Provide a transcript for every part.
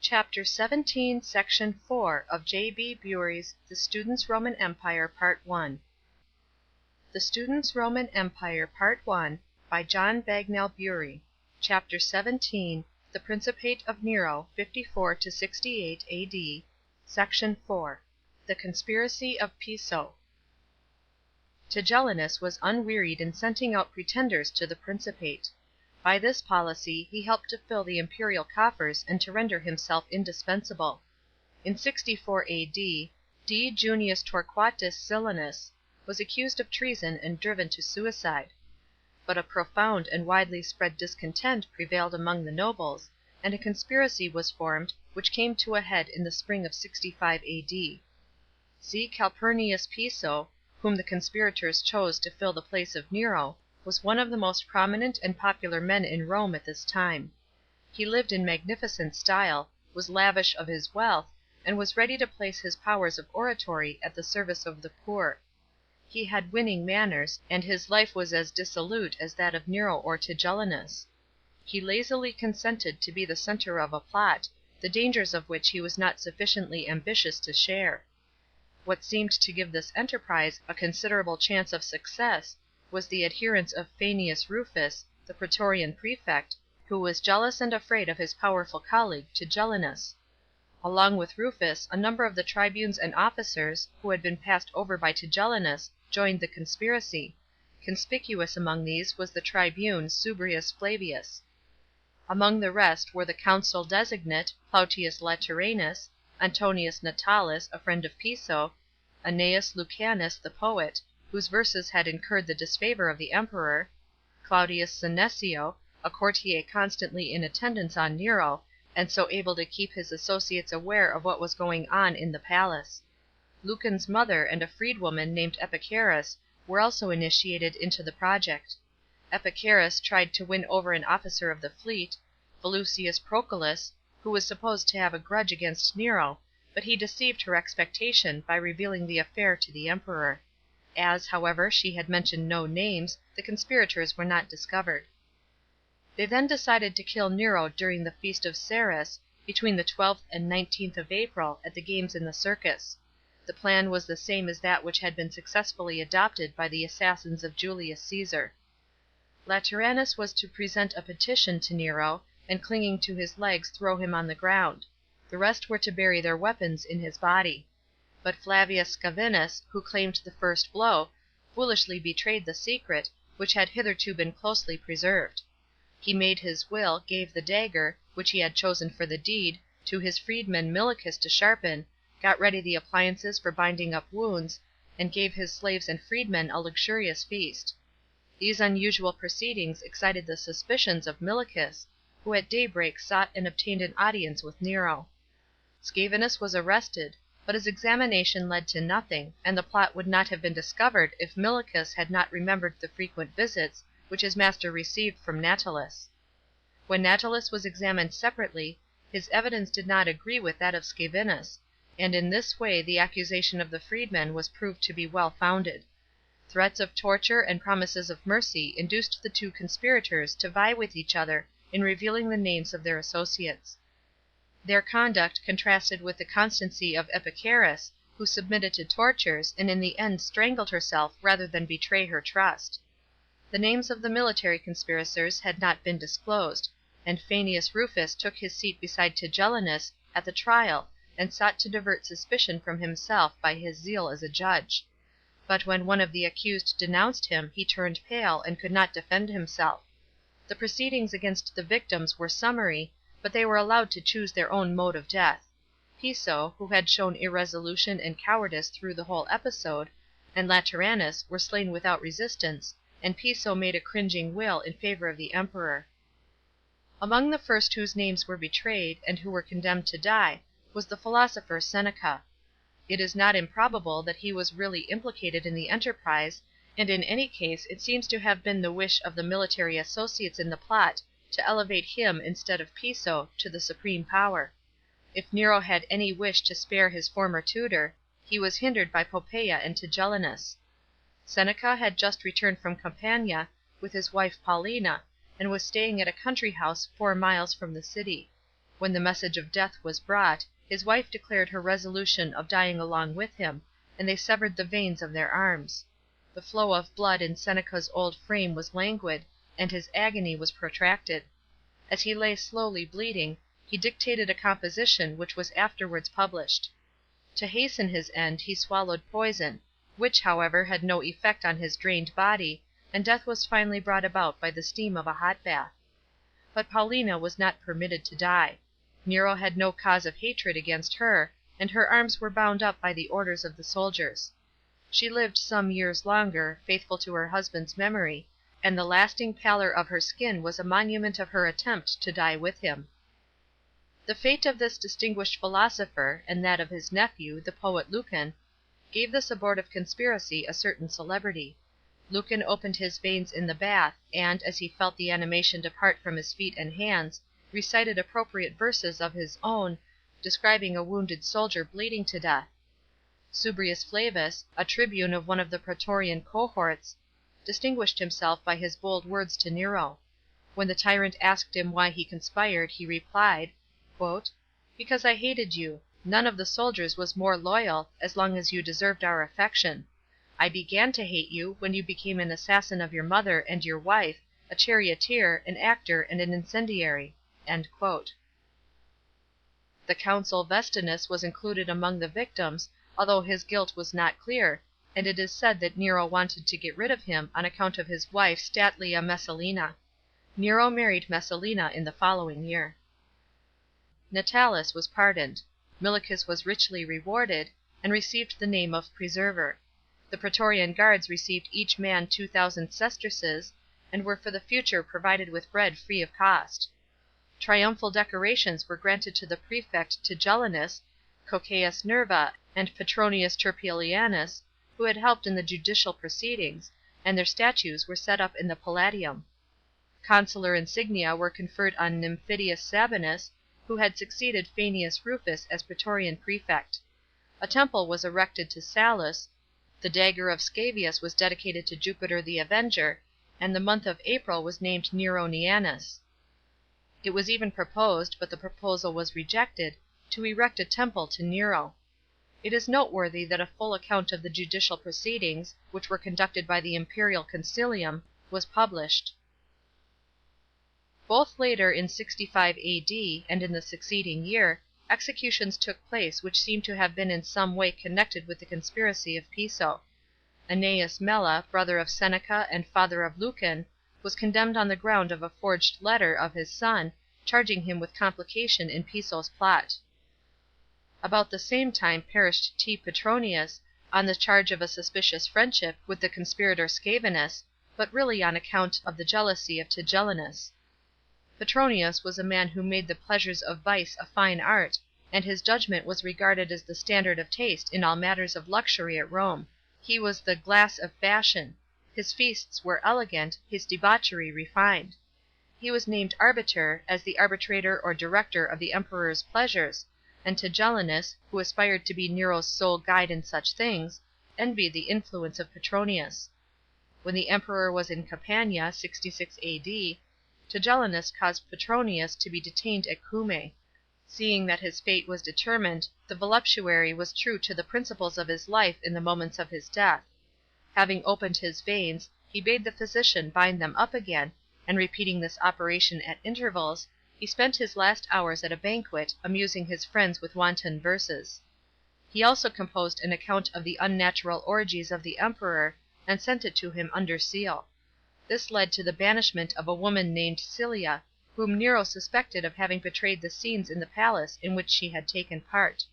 Chapter 17, Section 4 of J.B. Bury's The Students' Roman Empire, Part 1. The Students' Roman Empire, Part 1, by John Bagnell Bury. Chapter 17, The Principate of Nero, 54 to 68 A.D. Section 4. The Conspiracy of Piso. Tigellinus was unwearied in sending out pretenders to the Principate. By this policy he helped to fill the imperial coffers and to render himself indispensable. In 64 A.D., D. Junius Torquatus Silanus was accused of treason and driven to suicide. But a profound and widely spread discontent prevailed among the nobles, and a conspiracy was formed which came to a head in the spring of 65 A.D. C. Calpurnius Piso, whom the conspirators chose to fill the place of Nero, was one of the most prominent and popular men in Rome at this time. He lived in magnificent style, was lavish of his wealth, and was ready to place his powers of oratory at the service of the poor. He had winning manners, and his life was as dissolute as that of Nero or Tigellinus. He lazily consented to be the centre of a plot, the dangers of which he was not sufficiently ambitious to share. What seemed to give this enterprise a considerable chance of success was the adherence of Faenius Rufus, the praetorian prefect, who was jealous and afraid of his powerful colleague Tigellinus. Along with Rufus a number of the tribunes and officers, who had been passed over by Tigellinus, joined the conspiracy. Conspicuous among these was the tribune Subrius Flavius. Among the rest were the consul designate, Plautius Lateranus, Antonius Natalis, a friend of Piso, Annaeus Lucanus the poet, whose verses had incurred the disfavour of the emperor, Claudius Senecio, a courtier constantly in attendance on Nero, and so able to keep his associates aware of what was going on in the palace. Lucan's mother and a freedwoman named Epicharis were also initiated into the project. Epicharis tried to win over an officer of the fleet, Volusius Proculus, who was supposed to have a grudge against Nero, but he deceived her expectation by revealing the affair to the emperor. As, however, she had mentioned no names, the conspirators were not discovered. They then decided to kill Nero during the feast of Ceres, between the 12th and 19th of April, at the games in the circus. The plan was the same as that which had been successfully adopted by the assassins of Julius Caesar. Lateranus was to present a petition to Nero, and clinging to his legs throw him on the ground. The rest were to bury their weapons in his body. But Flavius Scaevinus, who claimed the first blow, foolishly betrayed the secret, which had hitherto been closely preserved. He made his will, gave the dagger, which he had chosen for the deed, to his freedman Milichus to sharpen, got ready the appliances for binding up wounds, and gave his slaves and freedmen a luxurious feast. These unusual proceedings excited the suspicions of Milichus, who at daybreak sought and obtained an audience with Nero. Scaevinus was arrested, but his examination led to nothing, and the plot would not have been discovered if Milichus had not remembered the frequent visits which his master received from Natalis. When Natalis was examined separately, his evidence did not agree with that of Scaevinus, and in this way the accusation of the freedmen was proved to be well founded. Threats of torture and promises of mercy induced the two conspirators to vie with each other in revealing the names of their associates. Their conduct contrasted with the constancy of Epicharis, who submitted to tortures, and in the end strangled herself rather than betray her trust. The names of the military conspirators had not been disclosed, and Faenius Rufus took his seat beside Tigellinus at the trial and sought to divert suspicion from himself by his zeal as a judge. But when one of the accused denounced him, he turned pale, and could not defend himself. The proceedings against the victims were summary, but they were allowed to choose their own mode of death. Piso, who had shown irresolution and cowardice through the whole episode, and Lateranus were slain without resistance, and Piso made a cringing will in favour of the emperor. Among the first whose names were betrayed, and who were condemned to die, was the philosopher Seneca. It is not improbable that he was really implicated in the enterprise, and in any case it seems to have been the wish of the military associates in the plot to elevate him instead of Piso to the supreme power. If Nero had any wish to spare his former tutor, he was hindered by Poppea and Tigellinus. Seneca had just returned from Campania with his wife Paulina, and was staying at a country house 4 miles from the city. When the message of death was brought, his wife declared her resolution of dying along with him, and they severed the veins of their arms. The flow of blood in Seneca's old frame was languid, and his agony was protracted. As he lay slowly bleeding, he dictated a composition which was afterwards published. To hasten his end he swallowed poison, which, however, had no effect on his drained body, and death was finally brought about by the steam of a hot bath. But Paulina was not permitted to die. Nero had no cause of hatred against her, and her arms were bound up by the orders of the soldiers. She lived some years longer, faithful to her husband's memory, and the lasting pallor of her skin was a monument of her attempt to die with him. The fate of this distinguished philosopher, and that of his nephew, the poet Lucan, gave this abortive conspiracy a certain celebrity. Lucan opened his veins in the bath, and, as he felt the animation depart from his feet and hands, recited appropriate verses of his own, describing a wounded soldier bleeding to death. Subrius Flavus, a tribune of one of the praetorian cohorts, distinguished himself by his bold words to Nero. When the tyrant asked him why he conspired, he replied, "Because I hated you. None of the soldiers was more loyal, as long as you deserved our affection. I began to hate you, when you became an assassin of your mother and your wife, a charioteer, an actor, and an incendiary." The consul Vestinus was included among the victims, although his guilt was not clear, and it is said that Nero wanted to get rid of him on account of his wife Statlia Messalina. Nero married Messalina in the following year. Natalis was pardoned. Milicus was richly rewarded, and received the name of Preserver. The praetorian guards received each man 2,000 sesterces, and were for the future provided with bread free of cost. Triumphal decorations were granted to the prefect Tigellinus, Cocceius Nerva, and Petronius Turpilianus, who had helped in the judicial proceedings, and their statues were set up in the Palatium. Consular insignia were conferred on Nymphidius Sabinus, who had succeeded Faenius Rufus as praetorian prefect. A temple was erected to Sallus, the dagger of Scaevius was dedicated to Jupiter the Avenger, and the month of April was named Neronianus. It was even proposed, but the proposal was rejected, to erect a temple to Nero. It is noteworthy that a full account of the judicial proceedings, which were conducted by the imperial consilium, was published. Both later in 65 A.D. and in the succeeding year, executions took place which seem to have been in some way connected with the conspiracy of Piso. Annaeus Mela, brother of Seneca and father of Lucan, was condemned on the ground of a forged letter of his son, charging him with complication in Piso's plot. About the same time perished T. Petronius, on the charge of a suspicious friendship with the conspirator Scaevinus, but really on account of the jealousy of Tigellinus. Petronius was a man who made the pleasures of vice a fine art, and his judgment was regarded as the standard of taste in all matters of luxury at Rome. He was the glass of fashion. His feasts were elegant, his debauchery refined. He was named arbiter, as the arbitrator or director of the Emperor's pleasures, and Tigellinus, who aspired to be Nero's sole guide in such things, envied the influence of Petronius. When the Emperor was in Campania, 66 A.D., Tigellinus caused Petronius to be detained at Cumae. Seeing that his fate was determined, the voluptuary was true to the principles of his life in the moments of his death. Having opened his veins, he bade the physician bind them up again, and repeating this operation at intervals, he spent his last hours at a banquet, amusing his friends with wanton verses. He also composed an account of the unnatural orgies of the Emperor, and sent it to him under seal. This led to the banishment of a woman named Cilia, whom Nero suspected of having betrayed the scenes in the palace in which she had taken part.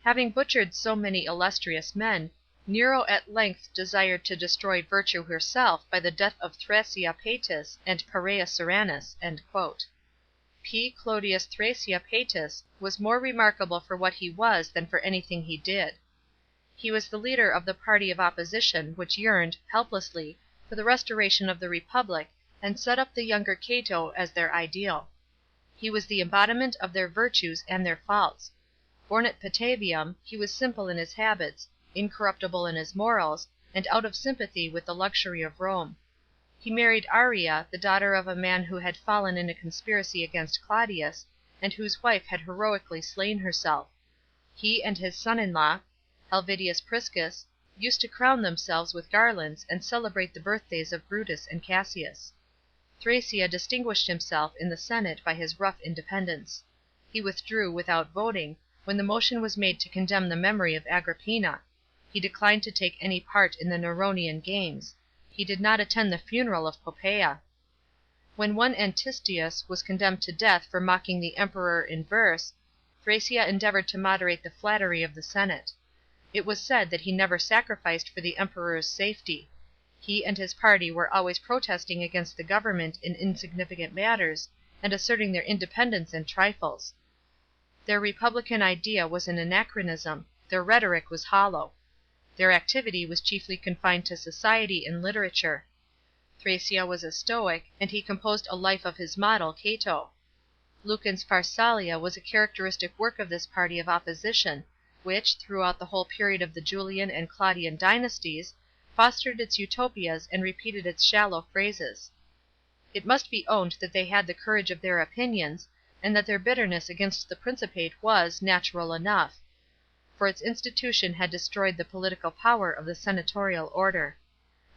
Having butchered so many illustrious men, Nero at length desired to destroy virtue herself by the death of Thrasea Paetus and Perea Serranus." P. Clodius Thrasea Paetus was more remarkable for what he was than for anything he did. He was the leader of the party of opposition which yearned, helplessly, for the restoration of the Republic, and set up the younger Cato as their ideal. He was the embodiment of their virtues and their faults. Born at Patavium, he was simple in his habits, incorruptible in his morals, and out of sympathy with the luxury of Rome. He married Arria, the daughter of a man who had fallen in a conspiracy against Claudius, and whose wife had heroically slain herself. He and his son in law, Helvidius Priscus, used to crown themselves with garlands and celebrate the birthdays of Brutus and Cassius. Thrasea distinguished himself in the senate by his rough independence. He withdrew without voting, when the motion was made to condemn the memory of Agrippina. He declined to take any part in the Neronian games. He did not attend the funeral of Poppaea. When one Antistius was condemned to death for mocking the Emperor in verse, Thrasea endeavoured to moderate the flattery of the senate. It was said that he never sacrificed for the Emperor's safety. He and his party were always protesting against the government in insignificant matters, and asserting their independence in trifles. Their republican idea was an anachronism, their rhetoric was hollow. Their activity was chiefly confined to society and literature. Thrasea was a Stoic, and he composed a life of his model, Cato. Lucan's Pharsalia was a characteristic work of this party of opposition, which, throughout the whole period of the Julian and Claudian dynasties, fostered its utopias and repeated its shallow phrases. It must be owned that they had the courage of their opinions, and that their bitterness against the Principate was natural enough, for its institution had destroyed the political power of the senatorial order.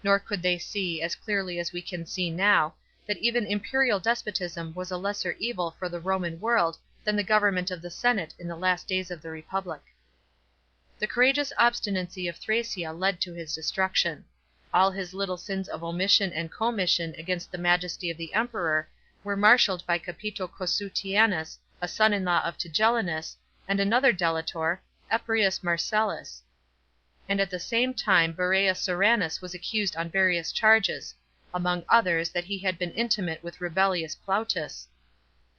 Nor could they see, as clearly as we can see now, that even imperial despotism was a lesser evil for the Roman world than the government of the senate in the last days of the Republic. The courageous obstinacy of Thrasea led to his destruction. All his little sins of omission and commission against the majesty of the Emperor were marshalled by Capito Cossutianus, a son-in-law of Tigellinus, and another delator, Eprius Marcellus. And at the same time Bareus Serranus was accused on various charges, among others that he had been intimate with rebellious Plautus.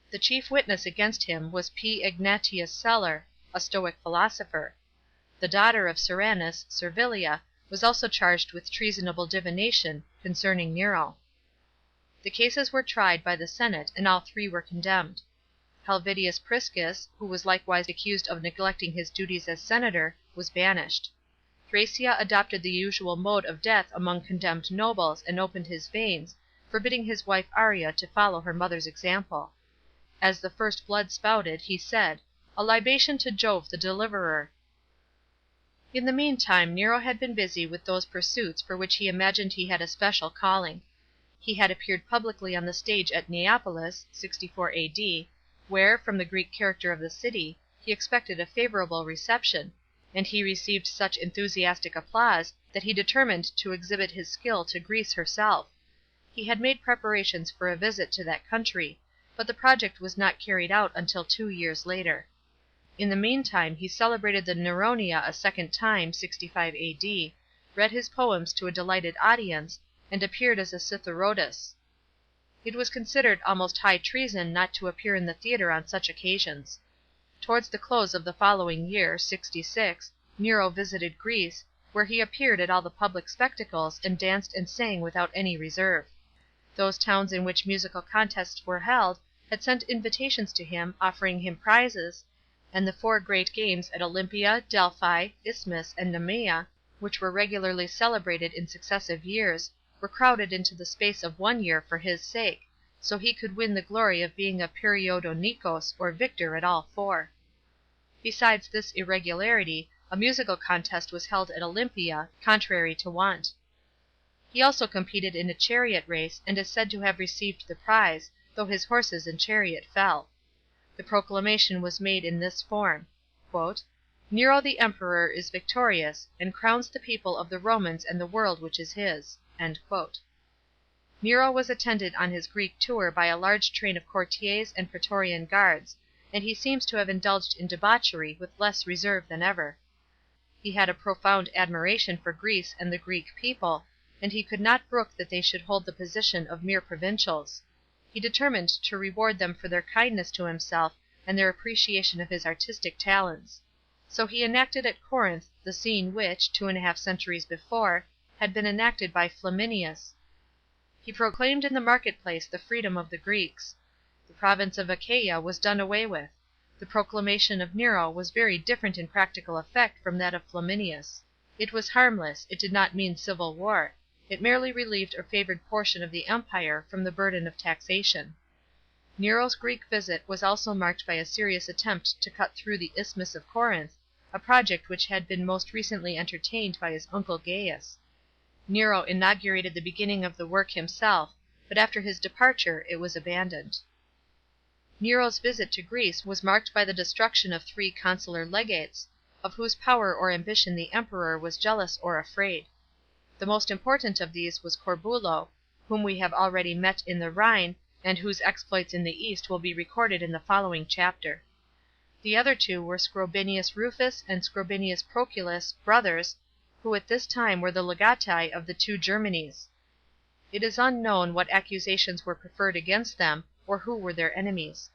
The chief witness against him was P. Egnatius Celer, a Stoic philosopher. The daughter of Serranus, Servilia, was also charged with treasonable divination concerning Nero. The cases were tried by the senate, and all three were condemned. Helvidius Priscus, who was likewise accused of neglecting his duties as senator, was banished. Thrasea adopted the usual mode of death among condemned nobles, and opened his veins, forbidding his wife Arria to follow her mother's example. As the first blood spouted, he said, "A libation to Jove the deliverer." In the meantime Nero had been busy with those pursuits for which he imagined he had a special calling. He had appeared publicly on the stage at Neapolis (64 A.D.), where, from the Greek character of the city, he expected a favourable reception, and he received such enthusiastic applause that he determined to exhibit his skill to Greece herself. He had made preparations for a visit to that country, but the project was not carried out until 2 years later. In the meantime he celebrated the Neronia a second time (65 A.D., read his poems to a delighted audience, and appeared as a Citharotus. It was considered almost high treason not to appear in the theatre on such occasions. Towards the close of the following year (66), Nero visited Greece, where he appeared at all the public spectacles, and danced and sang without any reserve. Those towns in which musical contests were held had sent invitations to him, offering him prizes, and the 4 great games at Olympia, Delphi, Isthmus, and Nemea, which were regularly celebrated in successive years, were crowded into the space of 1 year for his sake, so he could win the glory of being a periodonikos, or victor, at all 4. Besides this irregularity, a musical contest was held at Olympia, contrary to wont. He also competed in a chariot race, and is said to have received the prize, though his horses and chariot fell. The proclamation was made in this form: "Nero the Emperor is victorious, and crowns the people of the Romans and the world which is his." Nero was attended on his Greek tour by a large train of courtiers and praetorian guards, and he seems to have indulged in debauchery with less reserve than ever. He had a profound admiration for Greece and the Greek people, and he could not brook that they should hold the position of mere provincials. He determined to reward them for their kindness to himself and their appreciation of his artistic talents. So he enacted at Corinth the scene which, 2½ centuries before, had been enacted by Flaminius. He proclaimed in the market-place the freedom of the Greeks. The province of Achaia was done away with. The proclamation of Nero was very different in practical effect from that of Flaminius. It was harmless, it did not mean civil war. It merely relieved a favoured portion of the Empire from the burden of taxation. Nero's Greek visit was also marked by a serious attempt to cut through the Isthmus of Corinth, a project which had been most recently entertained by his uncle Gaius. Nero inaugurated the beginning of the work himself, but after his departure it was abandoned. Nero's visit to Greece was marked by the destruction of 3 consular legates, of whose power or ambition the Emperor was jealous or afraid. The most important of these was Corbulo, whom we have already met in the Rhine, and whose exploits in the East will be recorded in the following chapter. The other 2 were Scribonius Rufus and Scribonius Proculus, brothers, who at this time were the legati of the 2 Germanies. It is unknown what accusations were preferred against them, or who were their enemies.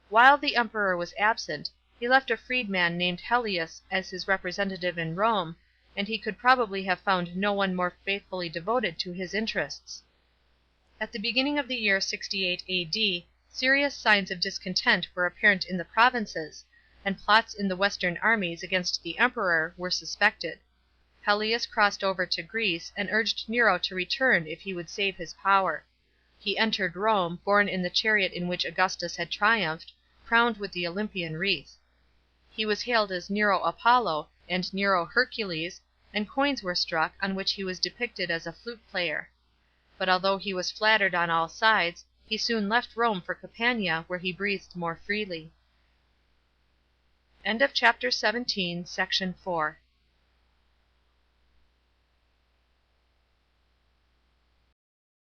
While the Emperor was absent, he left a freedman named Helius as his representative in Rome, and he could probably have found no one more faithfully devoted to his interests. At the beginning of the year 68 A.D., serious signs of discontent were apparent in the provinces, and plots in the western armies against the Emperor were suspected. Helius crossed over to Greece, and urged Nero to return if he would save his power. He entered Rome, borne in the chariot in which Augustus had triumphed, crowned with the Olympian wreath. He was hailed as Nero Apollo and Nero Hercules, and coins were struck on which he was depicted as a flute player. But although he was flattered on all sides, he soon left Rome for Campania, where he breathed more freely. Chapter 17.